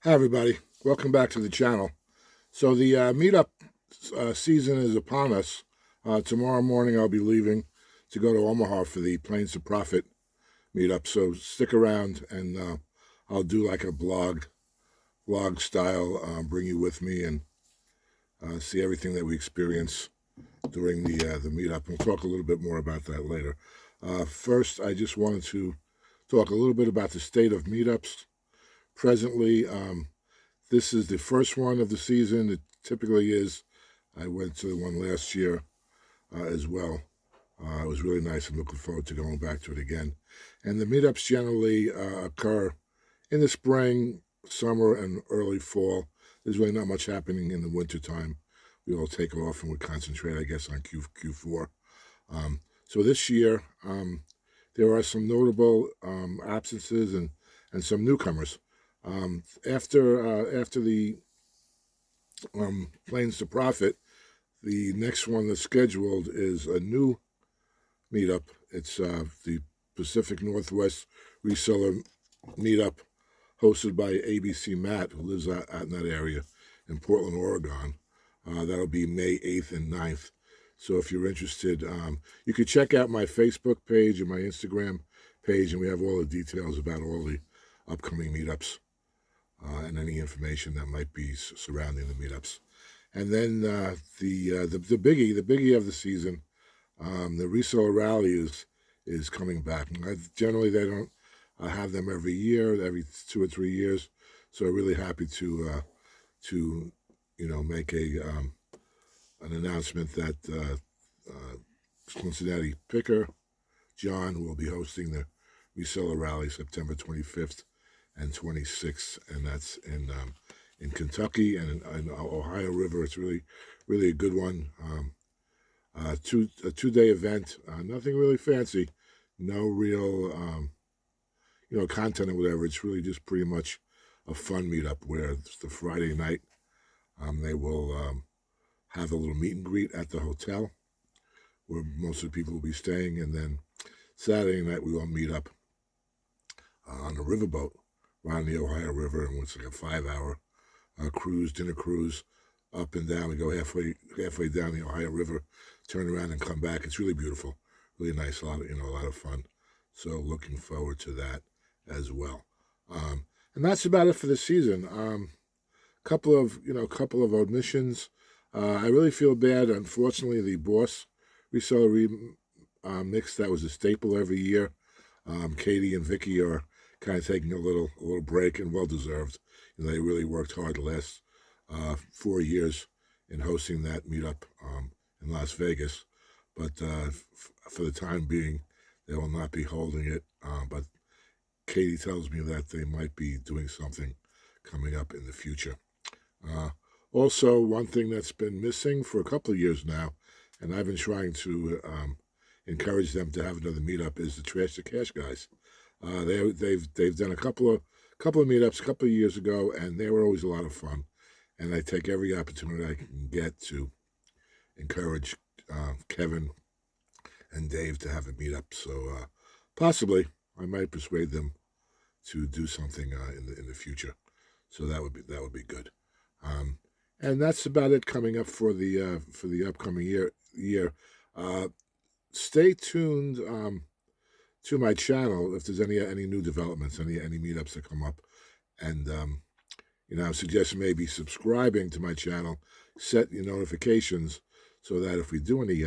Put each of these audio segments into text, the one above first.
Hi, everybody. Welcome back to the channel. So the meetup season is upon us. Tomorrow morning I'll be leaving to go to Omaha for the Planes to Profit meetup. So stick around and I'll do like a vlog style, bring you with me and see everything that we experience during the meetup. We'll talk a little bit more about that later. First, I just wanted to talk a little bit about the state of meetups. Presently, this is the first one of the season. It typically is. I went to the one last year as well. It was really nice. I'm looking forward to going back to it again. And the meetups generally occur in the spring, summer, and early fall. There's really not much happening in the wintertime. We all take off and we concentrate, I guess, on Q4. So this year, there are some notable absences and some newcomers. After the Planes to Profit, the next one that's scheduled is a new meetup. It's the Pacific Northwest Reseller Meetup, hosted by ABC Matt, who lives out in that area in Portland, Oregon. That'll be May 8th and 9th. So if you're interested, you could check out my Facebook page and my Instagram page, and we have all the details about all the upcoming meetups. And any information that might be surrounding the meetups. And then the biggie of the season, the reseller rally is coming back. Generally, they don't have them every year, every 2 or 3 years. So I'm really happy to make an announcement that Cincinnati picker John will be hosting the reseller rally September 25th and 26th, and that's in Kentucky and in Ohio River. It's really a good one. A 2-day event. Nothing really fancy. No real content or whatever. It's really just pretty much a fun meetup where it's the Friday night. They will have a little meet and greet at the hotel where most of the people will be staying, and then Saturday night we all meet up on the riverboat around the Ohio River, and it's like a 5-hour dinner cruise up and down. We go halfway down the Ohio River, turn around and come back. It's really beautiful, really nice, a lot of fun. So looking forward to that as well. And that's about it for the season. Couple of omissions. I really feel bad. Unfortunately, the Boss Reseller mix that was a staple every year. Katie and Vicky are kind of taking a little break, and well deserved. They really worked hard the last 4 years in hosting that meetup in Las Vegas, but for the time being, they will not be holding it. But Katie tells me that they might be doing something coming up in the future. Also, one thing that's been missing for a couple of years now, and I've been trying to encourage them to have another meetup, is the Trash to Cash guys. They've done a couple of meetups a couple of years ago, and they were always a lot of fun. And I take every opportunity I can get to encourage Kevin and Dave to have a meetup. So possibly I might persuade them to do something in the future. So that would be good. And that's about it coming up for the upcoming year. Stay tuned to my channel if there's any new developments, any meetups that come up, and I suggest maybe subscribing to my channel, set your notifications so that if we do any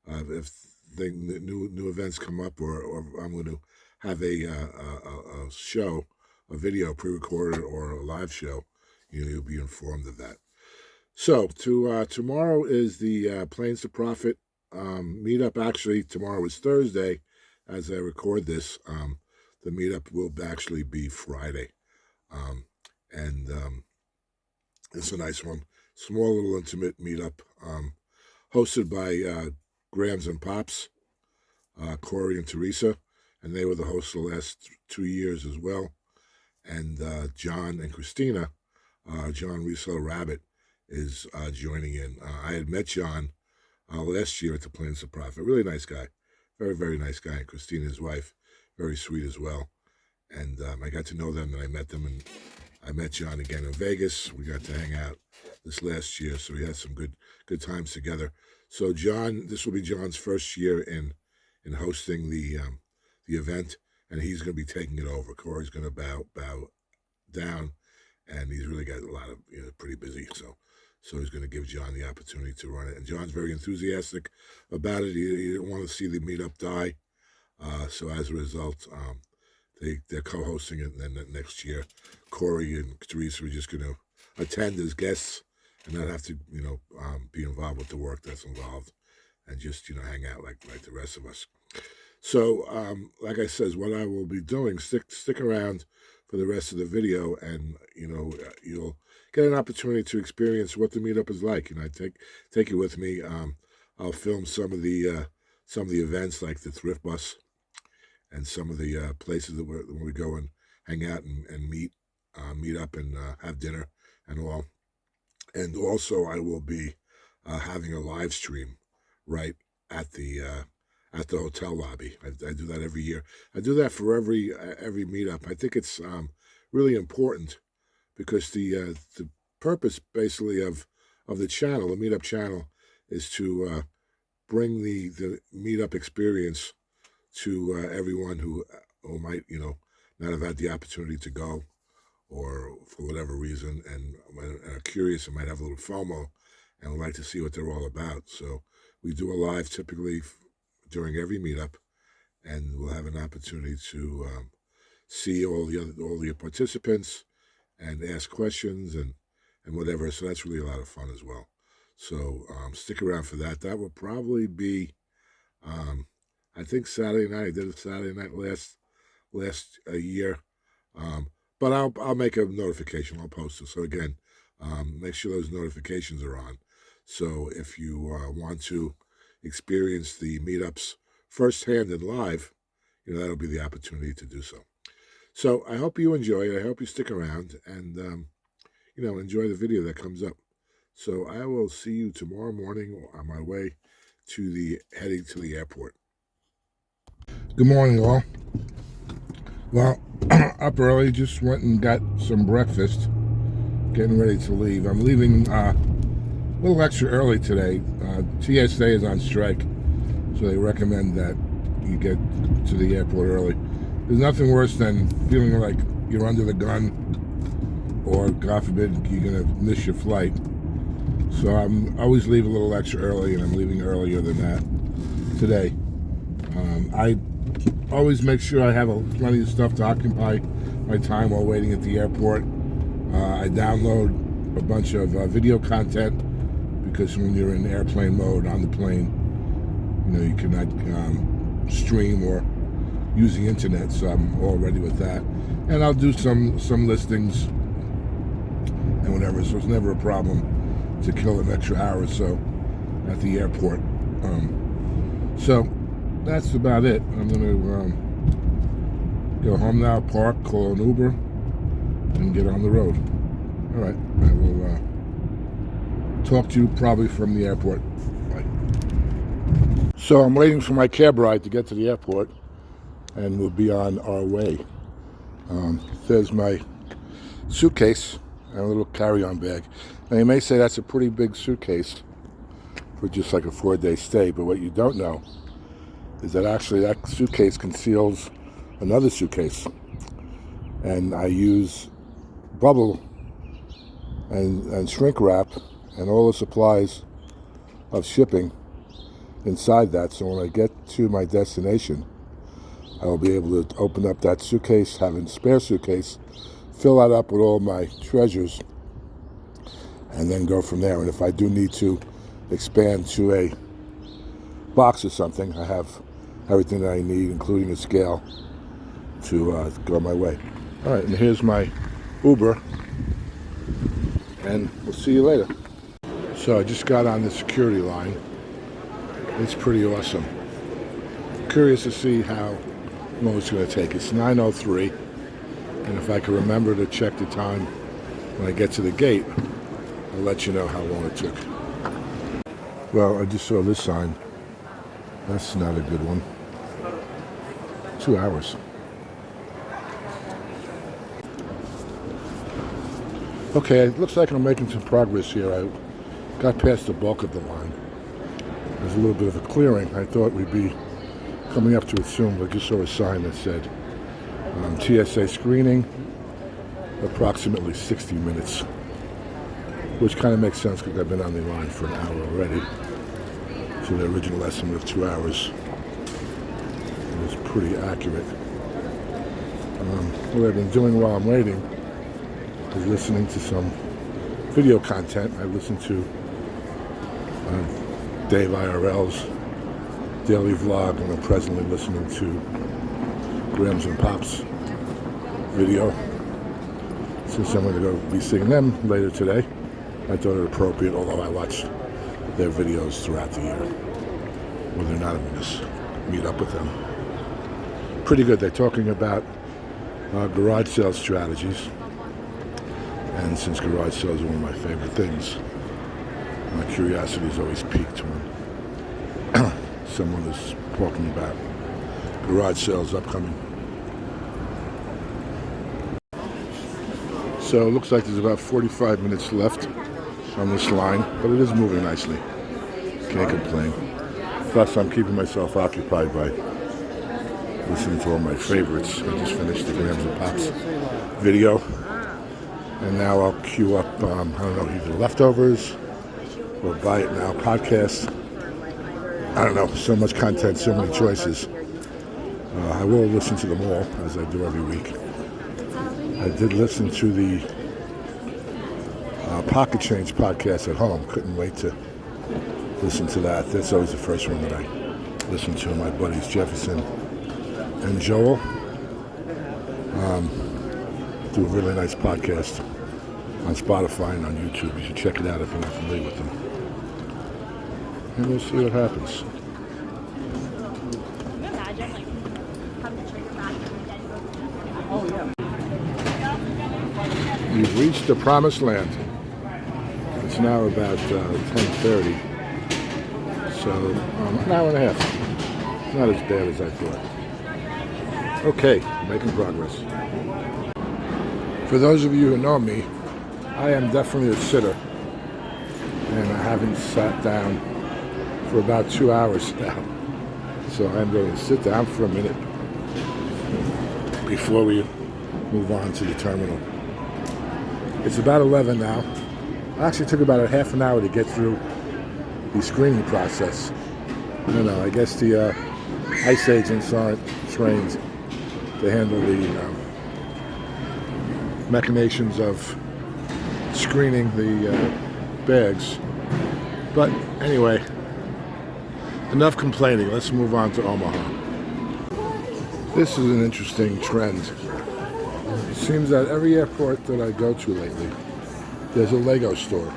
if the new events come up, or I'm going to have a show, a video pre-recorded or a live show, you'll be informed of that. So tomorrow is the Planes to Profit meetup. Actually, tomorrow is Thursday. As I record this, the meetup will actually be Friday. And it's a nice one. Small, little intimate meetup, hosted by Grams and Pops, Corey and Teresa, and they were the hosts the last 2 years as well. And John and Christina, John Reseller Rabbit, is joining in. I had met John last year at the Planes to Profit. Really nice guy. Very, very nice guy. And Christina, his wife, very sweet as well. And I got to know them, and I met them, and I met John again in Vegas. We got to hang out this last year, so we had some good times together. So John, this will be John's first year in hosting the event, and he's going to be taking it over. Corey's going to bow down, and he's really got a lot of pretty busy. So he's going to give John the opportunity to run it, and John's very enthusiastic about it. He didn't want to see the meetup die. So as a result, they're co-hosting it, and then next year, Corey and Teresa are just going to attend as guests and not have to, be involved with the work that's involved, and just hang out like the rest of us. So, like I says, what I will be doing, stick around for the rest of the video, and you'll get an opportunity to experience what the meetup is like. I take you with me. I'll film some of the events, like the thrift bus, and some of the places that we go and hang out and meet up and have dinner and all. And also, I will be having a live stream right at the hotel lobby. I do that every year. I do that for every meetup. I think it's really important, because the purpose basically of the channel, the Meetup channel, is to bring the meetup experience to everyone who might not have had the opportunity to go, or for whatever reason, and are curious and might have a little FOMO and would like to see what they're all about. So we do a live typically during every meetup, and we'll have an opportunity to see all the participants and ask questions and whatever. So that's really a lot of fun as well. So stick around for that. That will probably be, I think, Saturday night. I did it Saturday night last year. But I'll make a notification. I'll post it. So again, make sure those notifications are on. So if you want to experience the meetups firsthand and live, that'll be the opportunity to do so. So I hope you enjoy it. I hope you stick around and enjoy the video that comes up. So I will see you tomorrow morning on my way heading to the airport. Good morning, all. Well, up early, just went and got some breakfast, getting ready to leave. I'm leaving a little extra early today. TSA is on strike, so they recommend that you get to the airport early. There's nothing worse than feeling like you're under the gun, or God forbid you're going to miss your flight. So I'm always leave a little extra early, and I'm leaving earlier than that today. I always make sure I have plenty of stuff to occupy my time while waiting at the airport. I download a bunch of video content, because when you're in airplane mode on the plane, you cannot stream or use the internet, so I'm all ready with that. And I'll do some listings and whatever, so it's never a problem to kill an extra hour or so at the airport. So that's about it. I'm going to go home now, park, call an Uber, and get on the road. All right, I will talk to you probably from the airport. Bye. So I'm waiting for my cab ride to get to the airport, and we'll be on our way. There's my suitcase and a little carry-on bag. Now you may say that's a pretty big suitcase for just like a 4-day stay, but what you don't know is that actually that suitcase conceals another suitcase, and I use bubble and shrink wrap and all the supplies of shipping inside that, so when I get to my destination, I will be able to open up that suitcase, have a spare suitcase, fill that up with all my treasures, and then go from there. And if I do need to expand to a box or something, I have everything that I need, including a scale, to go my way. All right, and here's my Uber, and we'll see you later. So I just got on the security line. It's pretty awesome. Curious to see how long it's going to take. It's 9:03, and if I can remember to check the time when I get to the gate, I'll let you know how long it took. Well, I just saw this sign. That's not a good one. 2 hours. Okay, it looks like I'm making some progress here. I got past the bulk of the line. There's a little bit of a clearing. I thought we'd be coming up to it soon, but I just saw a sign that said TSA screening, approximately 60 minutes, which kind of makes sense because I've been on the line for an hour already. So the original estimate of 2 hours was pretty accurate. What I've been doing while I'm waiting is listening to some video content. I listened to Dave IRL's daily vlog, and I'm presently listening to Grams and Pop's video. Since I'm going to go be seeing them later today, I thought it appropriate, although I watched their videos throughout the year. Whether or not I'm going to just meet up with them. Pretty good. They're talking about garage sale strategies. And since garage sales are one of my favorite things, my curiosity is always piqued when someone is talking about garage sales upcoming. So it looks like there's about 45 minutes left on this line, but it is moving nicely. Can't complain. Plus, I'm keeping myself occupied by listening to all my favorites. I just finished the Grams and Pops video, and now I'll queue up, I don't know, either leftovers or buy it now podcast. I don't know, so much content, so many choices. I will listen to them all, as I do every week. I did listen to the Pocket Change podcast at home. Couldn't wait to listen to that. That's always the first one that I listen to. My buddies Jefferson and Joel do a really nice podcast on Spotify and on YouTube. You should check it out if you're not familiar with them. And we'll see what happens. We've reached the promised land. It's now about 10:30, so an hour and a half. Not as bad as I thought. Okay, making progress. For those of you who know me, I am definitely a sitter, and I haven't sat down for about 2 hours now. So I'm going to sit down for a minute before we move on to the terminal. It's about 11 now. It actually took about a half an hour to get through the screening process. I don't know, I guess the ICE agents aren't trained to handle the machinations of screening the bags. But anyway, enough complaining. Let's move on to Omaha. This is an interesting trend. It seems that every airport that I go to lately, there's a Lego store.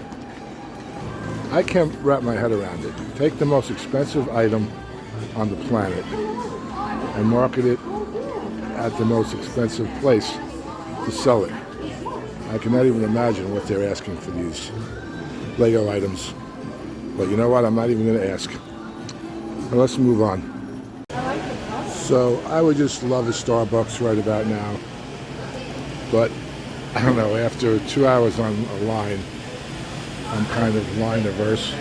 I can't wrap my head around it. Take the most expensive item on the planet and market it at the most expensive place to sell it. I cannot even imagine what they're asking for these Lego items. But you know what? I'm not even going to ask. Well, let's move on. So I would just love a Starbucks right about now. But I don't know, after 2 hours on a line, I'm kind of line averse.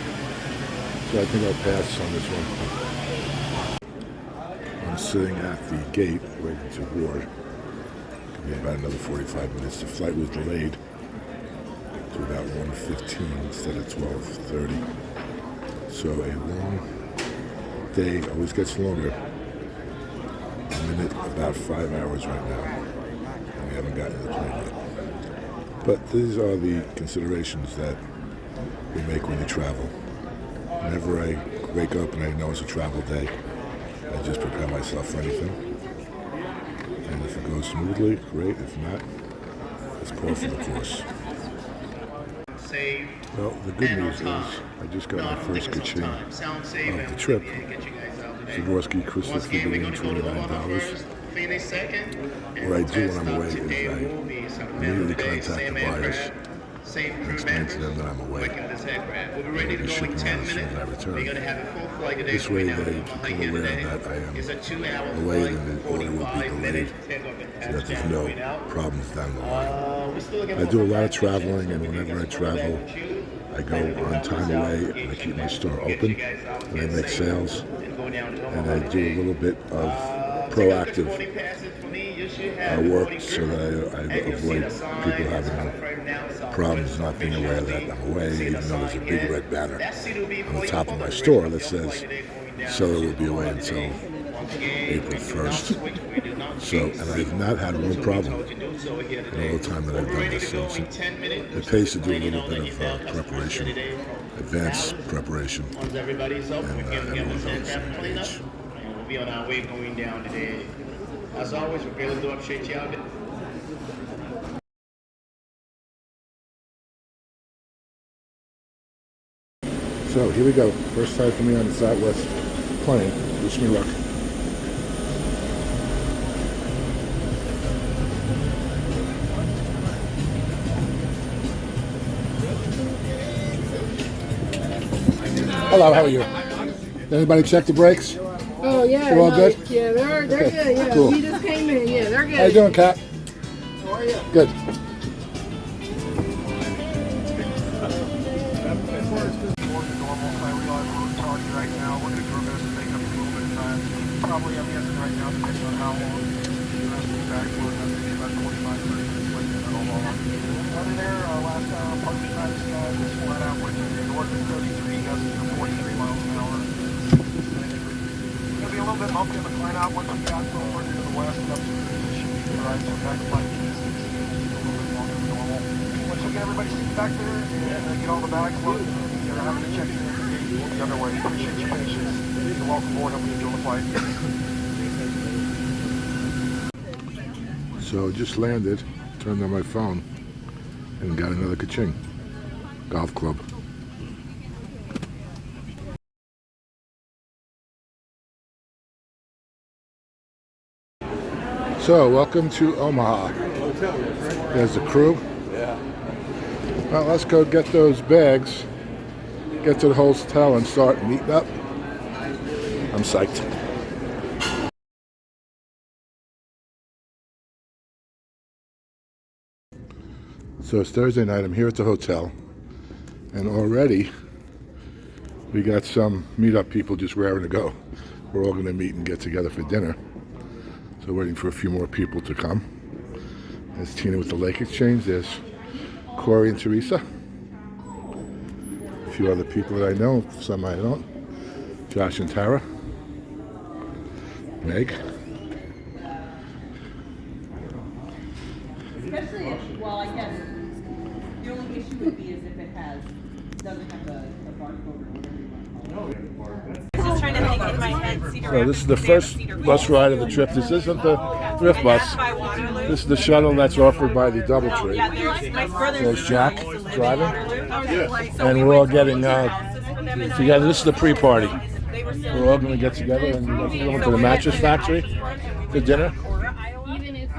So I think I'll pass on this one. I'm sitting at the gate waiting to board. It'll be about another 45 minutes. The flight was delayed to about 1:15 instead of 12:30. So a long day always gets longer. I'm in it about 5 hours right now. And we haven't gotten to the plane yet. But these are the considerations that we make when you travel. Whenever I wake up and I know it's a travel day, I just prepare myself for anything. And if it goes smoothly, great. If not, it's par for the course. Well, the good news is I just got my first ka-ching of the trip. Zavorsky Crystal figure in $29. What I do when I'm away is I immediately contact the buyers and explain to them that I'm away. I'll be shipping out as soon as I return. This way they become aware that I am away and the order will be delayed so that there's no problems down the line. I do a lot of traveling, and whenever I travel, I go on time away, and I keep my store open, and I make sales, and I do a little bit of proactive work so that I avoid people having problems not being aware that I'm away, even though there's a big red banner on the top of my store that says seller will be away until April 1st. So, and I've not had one problem in all the time that I've done this. So it pays to do a little bit of preparation, advanced preparation, and everyone's on the same page. We'll be on our way going down today. As always, we're going to do appreciate you out. So here we go. First time for me on the Southwest plane. Wish me luck. Hello, how are you? Anybody check the brakes? Oh yeah, they're all good. Yeah, they're okay. good. Yeah, cool. We just came in. Yeah, they're good. How you doing, Kat? How are you? Good. Right now, we're going to do our best to make up a little bit of time. Probably, I'm guessing right now, depending on how long the rest of the back for about 45, 30 minutes later than Omaha. Under there, last parking times just flat out went north of 33, gusting to 43 miles an hour. It's going to be a little bit bumpy on the climb out once we got over to the west and up to the should be right. So back to 5 minutes, a little bit longer than normal. Once we get everybody seated back there and get all the bags loaded, you're having to check in. We'll be underway. Appreciate your patience. You're welcome aboard. Hope you enjoy the flight. So just landed, turned on my phone, and got another ka-ching. Golf club. So welcome to Omaha. There's the crew. Yeah. Well, let's go get those bags. Get to the hotel and start meeting up. I'm psyched. So it's Thursday night. I'm here at the hotel, and already we got some meetup people just raring to go. We're all going to meet and get together for dinner. So waiting for a few more people to come. There's Tina with the Lake Exchange. There's Corey and Teresa. A few other people that I know, some I don't. Josh and Tara. Meg. Especially if, well, I guess the only issue would be is if it doesn't have a barcode or whatever you want to call it. I was just trying to think in my head, Cedar So this is the first bus ride of the trip. This isn't the thrift bus. This is the shuttle that's offered by the Doubletree. There's Jack driving. And we're all getting together. This is the pre-party. We're all going to get together and go to the mattress factory for dinner.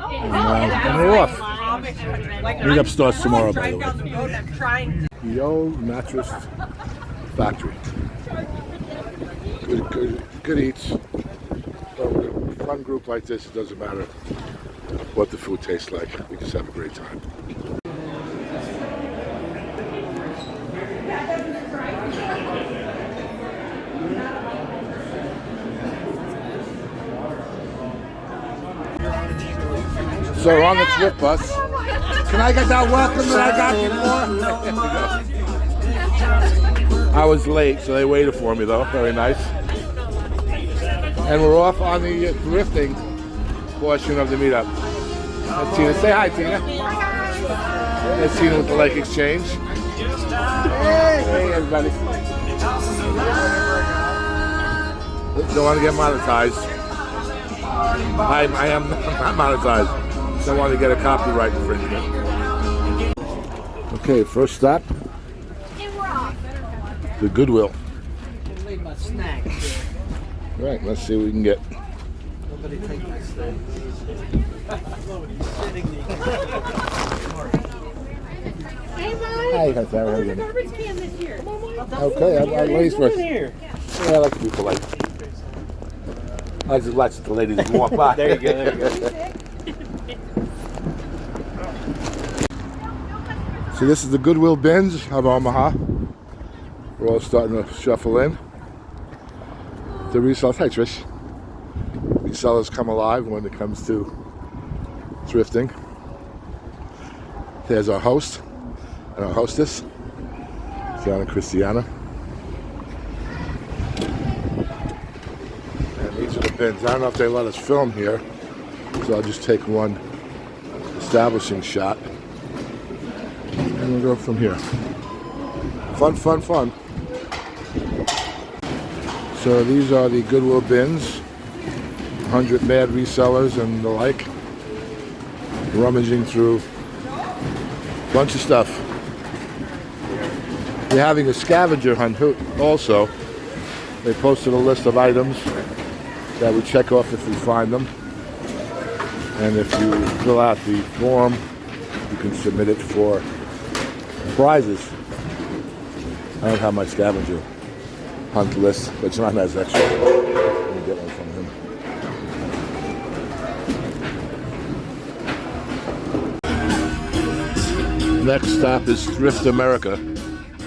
And we're off. Meetup starts tomorrow, by the way. The old mattress factory. Good eats. So with a fun group like this, it doesn't matter what the food tastes like. We just have a great time. So we're on the trip bus. Can I get that welcome that I got before? I was late, so they waited for me though. Very nice. And we're off on the thrifting portion of the meetup. That's Tina. Say hi, Tina. That's Tina with the Lake Exchange. Hey, everybody. Don't want to get monetized. I am not monetized. Don't want to get a copyright infringement. Okay, first stop. The Goodwill. Leave my snacks. Right, let's see what we can get. Nobody take my snacks. Hey, Mike. Hi, how are you? Garbage can this year. Okay, I'm ladies first. Yeah, I like to be polite. I just watch the ladies walk by. There you go, there you go. So this is the Goodwill bins of Omaha. We're all starting to shuffle in. The resellers, hi Trish. Resellers come alive when it comes to thrifting. There's our host and our hostess, John and Christiana. And these are the bins. I don't know if they let us film here, so I'll just take one establishing shot. And we'll go from here. Fun, fun, fun. So these are the Goodwill bins. 100 mad resellers and the like. Rummaging through a bunch of stuff. We're having a scavenger hunt also. They posted a list of items that we check off if we find them. And if you fill out the form, you can submit it for prizes. I don't have my scavenger hunt list, but John has extra. Let me get one from him. Next stop is Thrift America.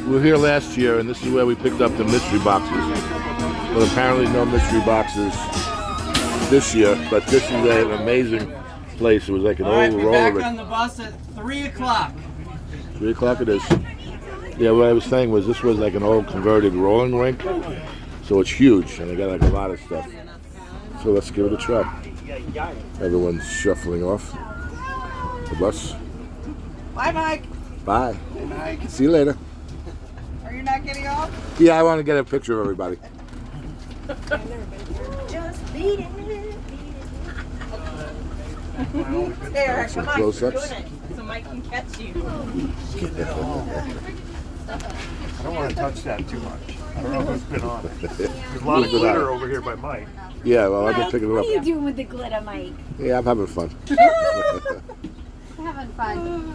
We were here last year, and this is where we picked up the mystery boxes. But apparently no mystery boxes this year, but this is an amazing place. It was like an old roller back rink. on the bus at 3 o'clock. 3 o'clock it is. Yeah, what I was saying was this was like an old converted rolling rink, so it's huge, and they got like a lot of stuff. So let's give it a try. Everyone's shuffling off the bus. Bye, Mike. Bye. See you later. Are you not getting off? Yeah, I want to get a picture of everybody. Just beat it. There, come on. Close-ups. Doing it so Mike can catch you. I don't want to touch that too much. I don't know who's been on it. There's a lot of glitter over here by Mike. Yeah, well, I've been picking it What up. are you doing with the glitter, Mike? Yeah, I'm having fun. Having fun.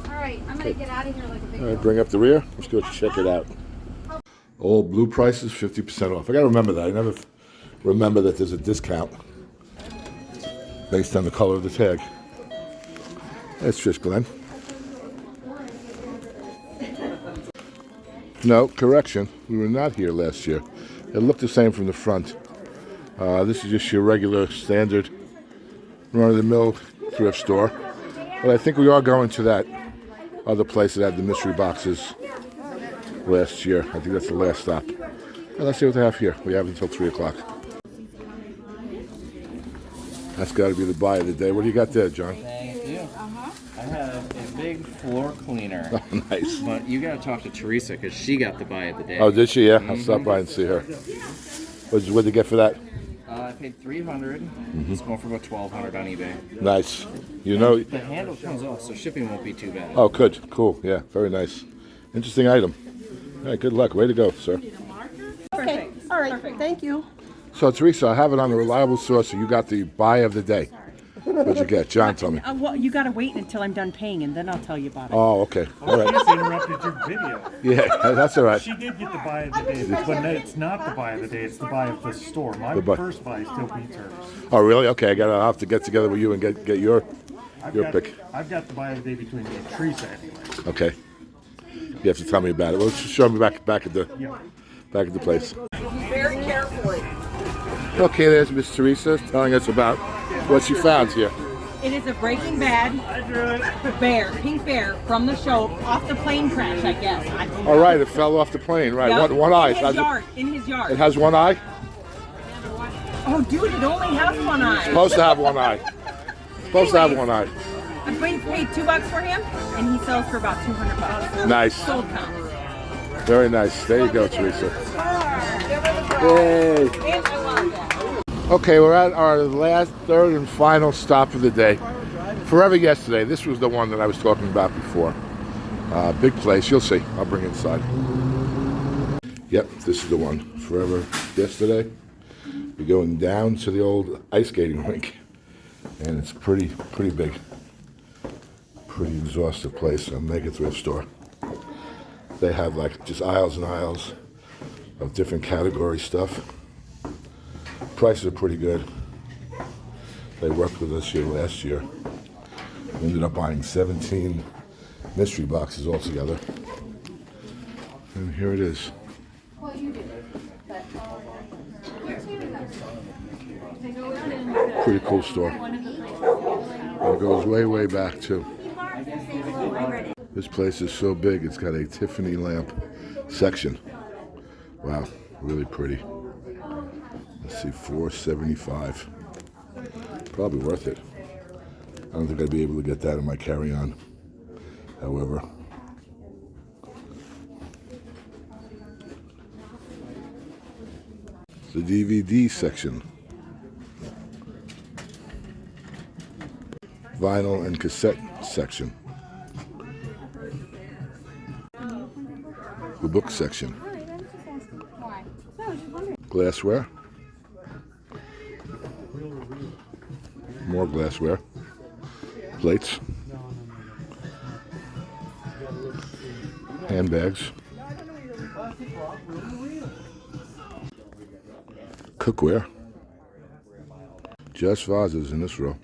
All right, I'm gonna get out of here like a big All right, bring up the rear. Let's go check it out. Old blue prices, 50% off. I gotta remember that. I never remember that there's a discount based on the color of the tag. That's Trish Glenn. No, correction. We were not here last year. It looked the same from the front. This is just your regular standard run-of-the-mill thrift store. But I think we are going to that other place that had the mystery boxes last year. I think that's the last stop. And let's see what they have here. We have until 3 o'clock. That's got to be the buy of the day. What do you got there, John? Thank you. I have a big floor cleaner. Oh, nice. But you gotta talk to Teresa because she got the buy of the day. Oh, did she? Yeah. I'll stop by and see her. What'd you get for that? I paid $300. It's going for about $1,200 on eBay. Nice. You know. The handle comes off, so shipping won't be too bad. Oh, good. Cool. Yeah. Very nice. Interesting item. All right. Good luck. Way to go, sir. Okay. All right. Perfect. Thank you. So, Teresa, I have it on the reliable source. So you got the buy of the day. What'd you get? John told me. Well, you gotta wait until I'm done paying, and then I'll tell you about it. Oh, okay. All right. Just interrupted your video. Yeah, that's all right. She did get the buy of the day, but it's not the buy of the day, it's the buy of the store. My The buy. first buy still beats hers. Oh, really? Okay. I'll have to get together with you and get your pick. I've got the buy of the day between me and Teresa anyway. Okay. You have to tell me about it. Well, just show me back at the place. Very carefully. Okay, there's Miss Teresa telling us about what she found here. It is a Breaking Bad pink bear from the show, off the plane crash, I guess. All right, it fell off the plane. Right, Yep. one eye. In his yard. It has one eye. Oh, dude, it only has one eye. Supposed to have one eye. Supposed to have one eye. I paid $2 for him, and he sells for about $200. Nice. Sold count. Very nice. There you go, Teresa. Yay. And I love that. Okay, we're at our last, third, and final stop of the day. Forever Yesterday. This was the one that I was talking about before. Big place. You'll see. I'll bring it inside. Yep, this is the one. Forever Yesterday. We're going down to the old ice skating rink. And it's pretty big. Pretty exhaustive place. A mega thrift store. They have like just aisles and aisles of different category stuff. Prices are pretty good. They worked with us here last year. We ended up buying 17 mystery boxes all together. And here it is. Pretty cool store. And it goes way, way back too. This place is so big, it's got a Tiffany lamp section. Wow, really pretty. Let's see, $4.75. Probably worth it. I don't think I'd be able to get that in my carry-on. However, the DVD section. Vinyl and cassette section. The book section. Glassware. More glassware. Plates. Handbags. Cookware. Just vases in this row.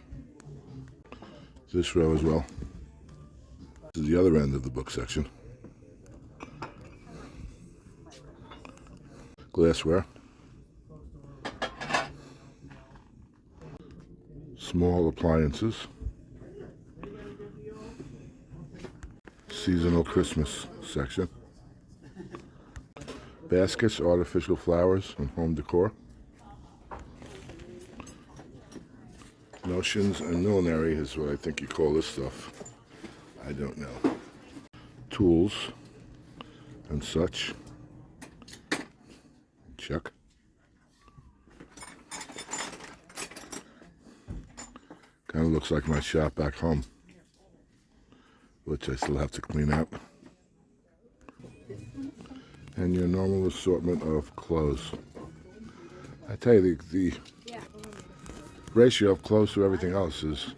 This row as well. This is the other end of the book section. Glassware. Small appliances. Seasonal Christmas section. Baskets, artificial flowers, and home decor. Notions and millinery is what I think you call this stuff. I don't know. Tools and such. Check. Kind of looks like my shop back home, which I still have to clean out. And your normal assortment of clothes. I tell you, the ratio of clothes to everything else is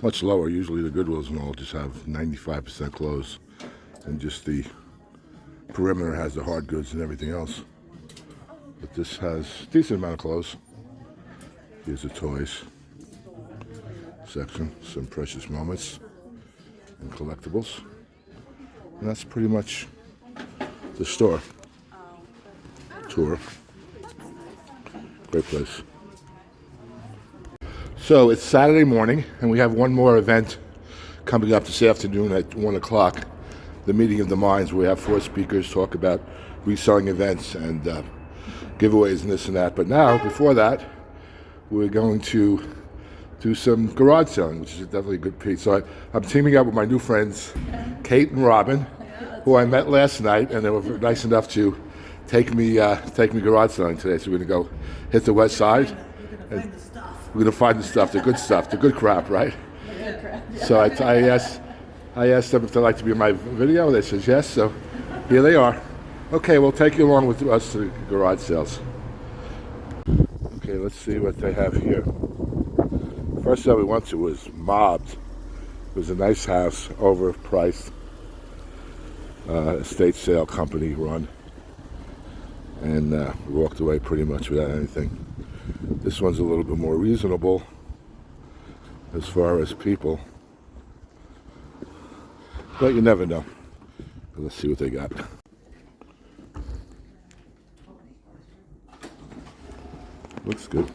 much lower. Usually the Goodwills and all just have 95% clothes, and just the perimeter has the hard goods and everything else. But this has a decent amount of clothes. Here's the toys section, some precious moments and collectibles. And that's pretty much the store tour. Great place. So it's Saturday morning, and we have one more event coming up this afternoon at 1 o'clock, the Meeting of the Minds, where we have 4 speakers talk about reselling events and giveaways and this and that. But now, before that, we're going to do some garage selling, which is definitely a good piece. So I'm teaming up with my new friends, Kate and Robin, who I met last night, and they were nice enough to take me garage selling today. So we're going to go hit the west side. And we're going to find the stuff, the good stuff, the good crap, right? So I asked them if they'd like to be in my video. They said yes, so here they are. Okay, we'll take you along with us to the garage sales. Okay, let's see what they have here. First one we went to was Mobbed. It was a nice house, overpriced, estate sale company run. And we walked away pretty much without anything. This one's a little bit more reasonable as far as people. But you never know. But let's see what they got. Looks good.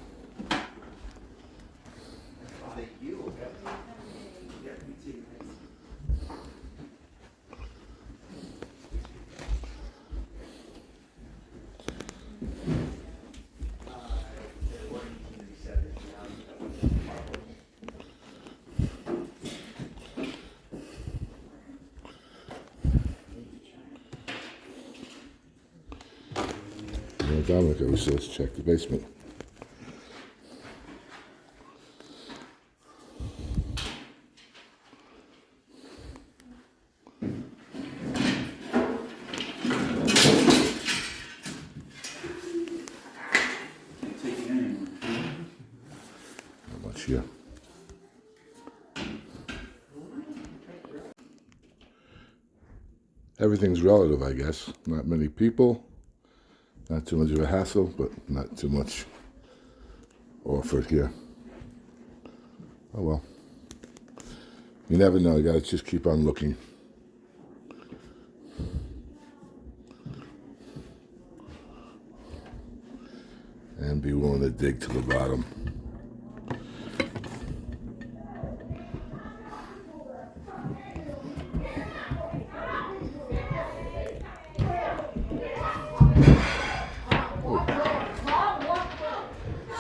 Dominic always says check the basement. How much here? Everything's relative, I guess. Not many people. Not too much of a hassle, but not too much offered here. Oh well. You never know. You gotta just keep on looking. and be willing to dig to the bottom.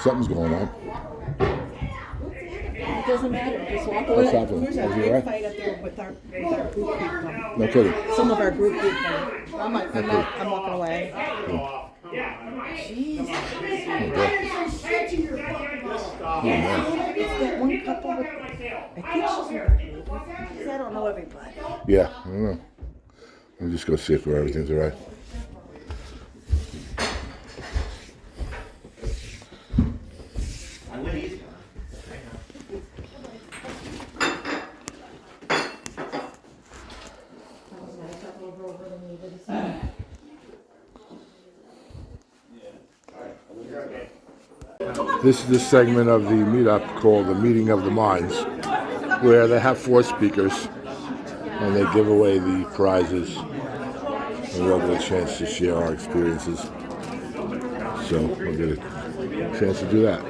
Something's going on. It doesn't matter. Just walk away. What's happening? There's a Is he big alright? fight up there with our group people. No kidding. Some of our group people. I'm walking away. Jeez. Oh, man. It's that one couple with, I think she's in our group. Because I don't know everybody. Yeah, I don't know. Let me just go see if everything's all right. This is the segment of the meetup called the Meeting of the Minds, where they have 4 speakers and they give away the prizes and we'll get a chance to share our experiences. So we'll get a chance to do that.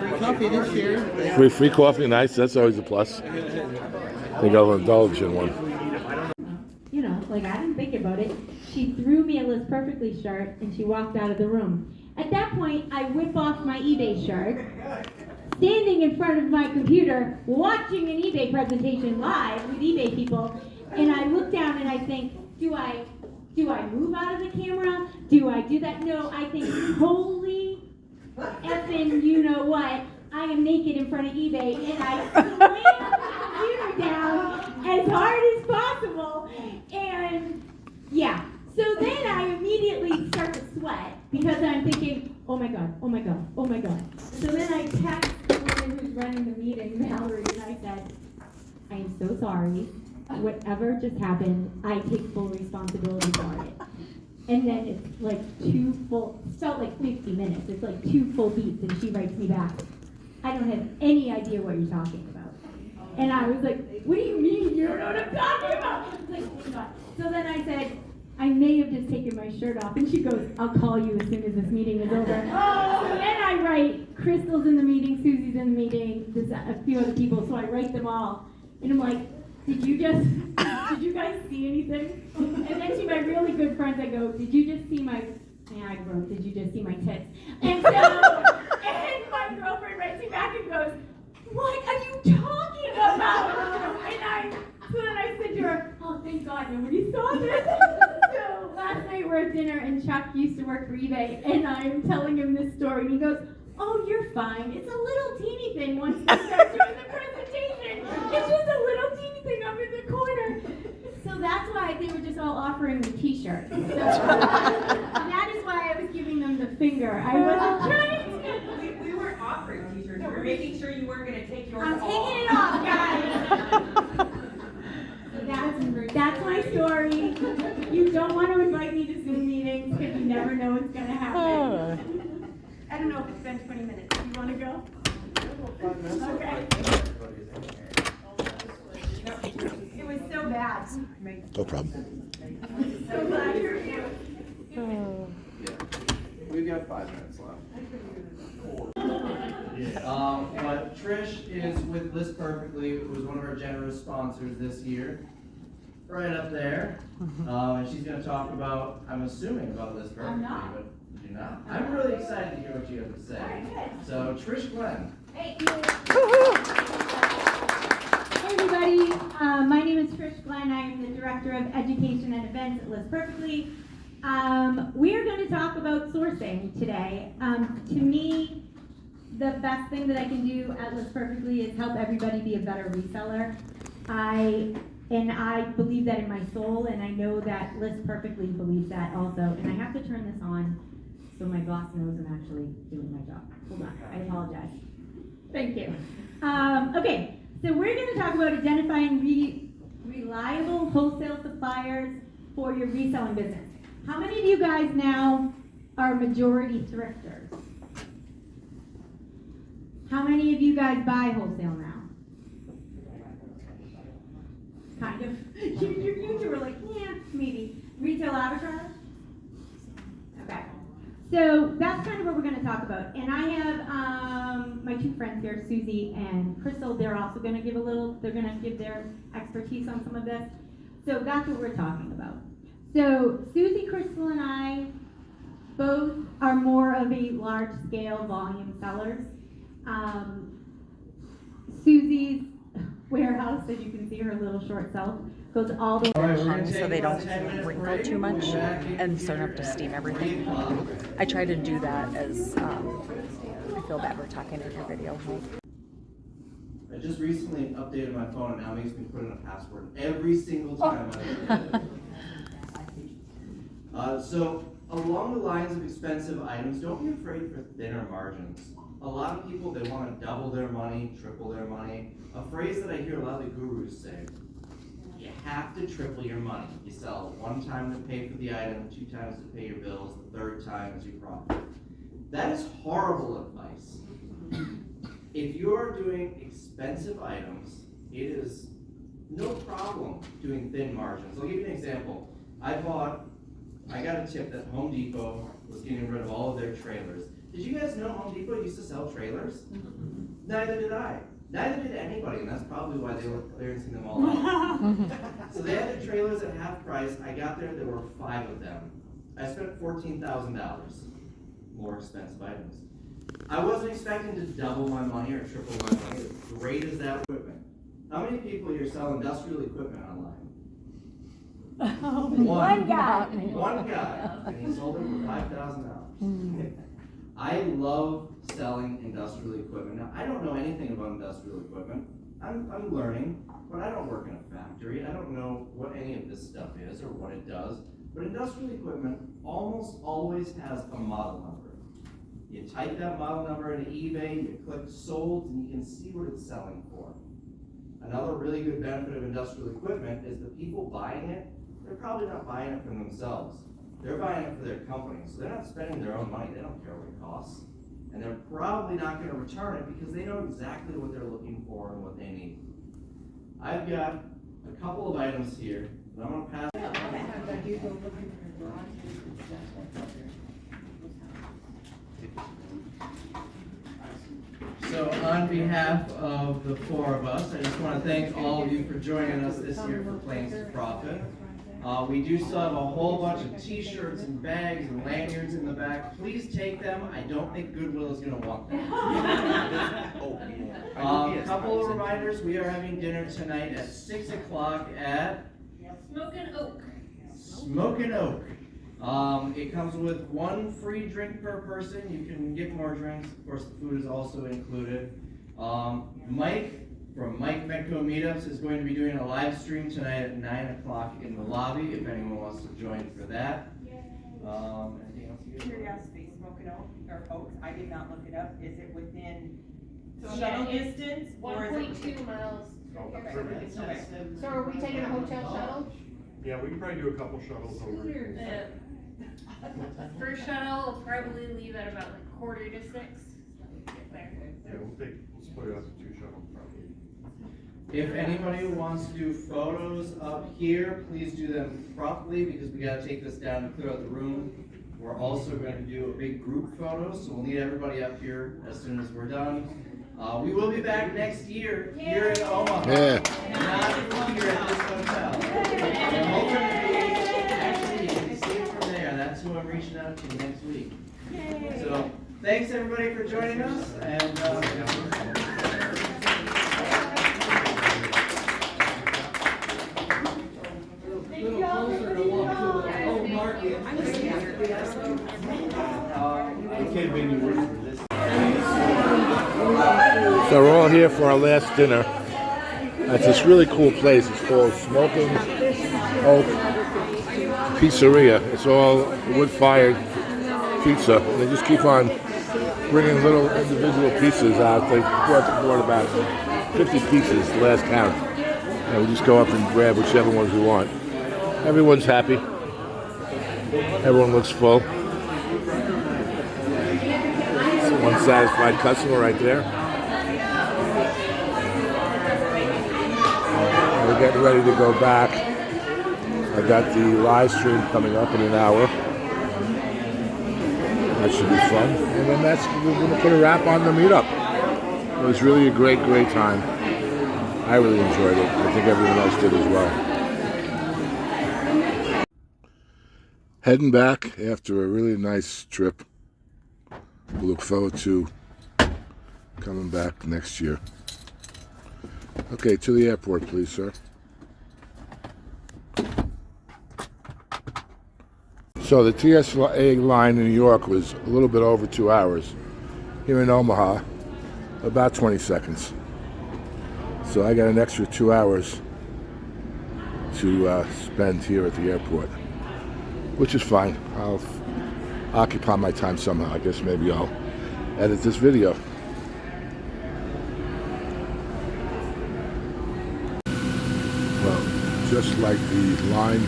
Free coffee this year. Free coffee, nice. That's always a plus. I think I'll indulge in one. You know, like I didn't think about it. She threw me a Liz Perfectly shirt and she walked out of the room. At that point, I whip off my eBay shirt, standing in front of my computer, watching an eBay presentation live with eBay people, and I look down and I think, do I move out of the camera? Do I do that? No, I think, holy effing you know what, I am naked in front of eBay, and I slam the computer down as hard as possible, and yeah. So then I immediately start to sweat because I'm thinking, oh my God, oh my God, oh my God. So then I text the woman who's running the meeting, Valerie, and I said, I am so sorry. Whatever just happened, I take full responsibility for it. And then it's like it felt like 50 minutes. It's like 2 full beats, and she writes me back, I don't have any idea what you're talking about. And I was like, what do you mean you don't know what I'm talking about? I was like, oh my God. So then I said, I may have just taken my shirt off. And she goes, I'll call you as soon as this meeting is over. So then I write, Crystal's in the meeting, Susie's in the meeting, there's a few other people, so I write them all. And I'm like, did you guys see anything? And then to my really good friends, I go, did you just see my, I wrote, did you just see my tits? And so, and my girlfriend writes me back and goes, what are you talking about? So then I said to her, oh, thank God nobody saw this. So last night we're at dinner and Chuck used to work for eBay and I'm telling him this story and he goes, oh, you're fine. It's a little teeny thing once they start doing the presentation. It's just a little teeny thing up in the corner. So that's why they were just all offering the t-shirt. So that is why I was giving them the finger. I wasn't trying to. We weren't offering t-shirts. We were making sure you weren't going to take yours I'm off. taking it off, guys. That's my story. You don't want to invite me to Zoom meetings because you never know what's going to happen. I don't know if it's been 20 minutes. Do you want to go? Okay. It was so bad. No problem. So glad you're here. We've got 5 minutes left. But Trish is with Liz Perfectly, who was one of our generous sponsors this year. Right up there. And she's going to talk about, I'm assuming, about Liz Perfectly. I'm not. But you're not? I'm really excited to hear what you have to say. So, Trish Glenn. Hey. Hey everybody, my name is Trish Glenn. I am the Director of Education and Events at Liz Perfectly. We are going to talk about sourcing today. To me, the best thing that I can do at Liz Perfectly is help everybody be a better reseller. I believe that in my soul, and I know that Liz Perfectly believes that also. And I have to turn this on so my boss knows I'm actually doing my job. Hold on, I apologize. Thank you. Okay, so we're going to talk about identifying reliable wholesale suppliers for your reselling business. How many of you guys now are majority thrifters? How many of you guys buy wholesale now? Kind of. You two were like, yeah, maybe. Retail arbitrage? So that's kind of what we're going to talk about. And I have my two friends here, Susie and Crystal. They're also going to give they're going to give their expertise on some of this. So that's what we're talking about. So Susie, Crystal, and I both are more of a large-scale volume sellers. Susie's warehouse, as you can see, her little short self, goes all the way. Hung so they don't wrinkle too much and so I don't have to steam everything. I try to do that as I feel bad we're talking in your video. I just recently updated my phone and now it makes me put in a password every single time I do it. So along the lines of expensive items, don't be afraid for thinner margins. A lot of people, they want to double their money, triple their money. A phrase that I hear a lot of the gurus say, you have to triple your money. You sell one time to pay for the item, 2 times to pay your bills, the 3rd time is your profit. That is horrible advice. If you're doing expensive items, it is no problem doing thin margins. I'll give you an example. I got a tip that Home Depot was getting rid of all of their trailers. Did you guys know Home Depot used to sell trailers? Neither did I. Neither did anybody, and that's probably why they were clearancing them all out. So they had the trailers at half price. I got there were 5 of them. I spent $14,000. More expensive items. I wasn't expecting to double my money or triple my money. As great as that equipment. How many people here sell industrial equipment online? One guy. One guy. And he sold it for $5,000. I love selling industrial equipment. Now, I don't know anything about industrial equipment. I'm learning, but I don't work in a factory. I don't know what any of this stuff is or what it does. But industrial equipment almost always has a model number. You type that model number into eBay, you click sold, and you can see what it's selling for. Another really good benefit of industrial equipment is the people buying it, they're probably not buying it for themselves. They're buying it for their company, so they're not spending their own money. They don't care what it costs. And they're probably not going to return it because they know exactly what they're looking for and what they need. I've got a couple of items here that I'm going to pass. So on behalf of the 4 of us, I just want to thank all of you for joining us this year for Planes to Profit. We do still have a whole bunch of t-shirts and bags and lanyards in the back. Please take them. I don't think Goodwill is going to want them. A couple of reminders. We are having dinner tonight at 6 o'clock at Smokin' Oak. Smokin' Oak. It comes with 1 free drink per person. You can get more drinks. Of course, the food is also included. Mike from Mike Metco Meetups is going to be doing a live stream tonight at 9 o'clock in the lobby if anyone wants to join for that. Anything else? Curiosity, Smokin' Oak or Oaks, I did not look it up. Is it within shuttle distance? 1.2 miles. Okay. So are we taking a hotel shuttle? Yeah, we can probably do a couple shuttles over. First shuttle will probably leave at about like 5:45. Get there. Yeah, we'll split it up to 2 shuttles probably. If anybody wants to do photos up here, please do them properly because we got to take this down and clear out the room. We're also going to do a big group photo, so we'll need everybody up here as soon as we're done. We will be back next year here in Omaha. Yeah. Not here at this hotel. We're hoping to be, actually, you can see it from there. That's who I'm reaching out to next week. So, thanks everybody for joining us, and So we're all here for our last dinner at this really cool place. It's called Smoking Oak Pizzeria. It's all wood-fired pizza. They just keep on bringing little individual pieces out. They brought about 50 pieces, the last count. And we just go up and grab whichever ones we want. Everyone's happy. Everyone looks full. One satisfied customer right there. We're getting ready to go back. I got the live stream coming up in an hour. That should be fun. And then we're going to put a wrap on the meetup. It was really a great time. I really enjoyed it. I think everyone else did as well. Heading back after a really nice trip. We look forward to coming back next year. Okay, to the airport, please, sir. So the TSA line in New York was a little bit over 2 hours. Here in Omaha, about 20 seconds. So I got an extra 2 hours to spend here at the airport, which is fine. I'll occupy my time somehow. I guess maybe I'll edit this video. Well, just like the line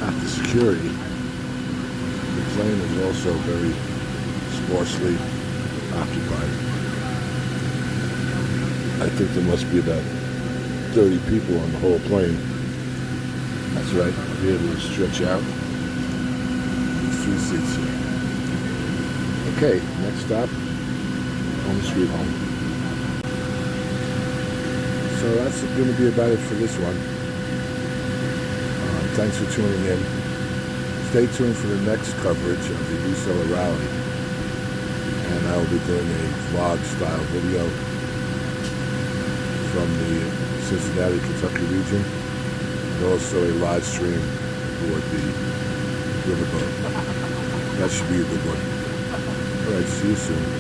at the security, the plane is also very sparsely occupied. I think there must be about 30 people on the whole plane. That's right, I'll be able to stretch out. There's 3 seats here. Okay, next stop, home sweet home. So that's going to be about it for this one. Thanks for tuning in. Stay tuned for the next coverage of the reseller rally. And I will be doing a vlog style video from the Cincinnati, Kentucky region, and also a live stream aboard the riverboat. That should be a good one. All right, see you soon.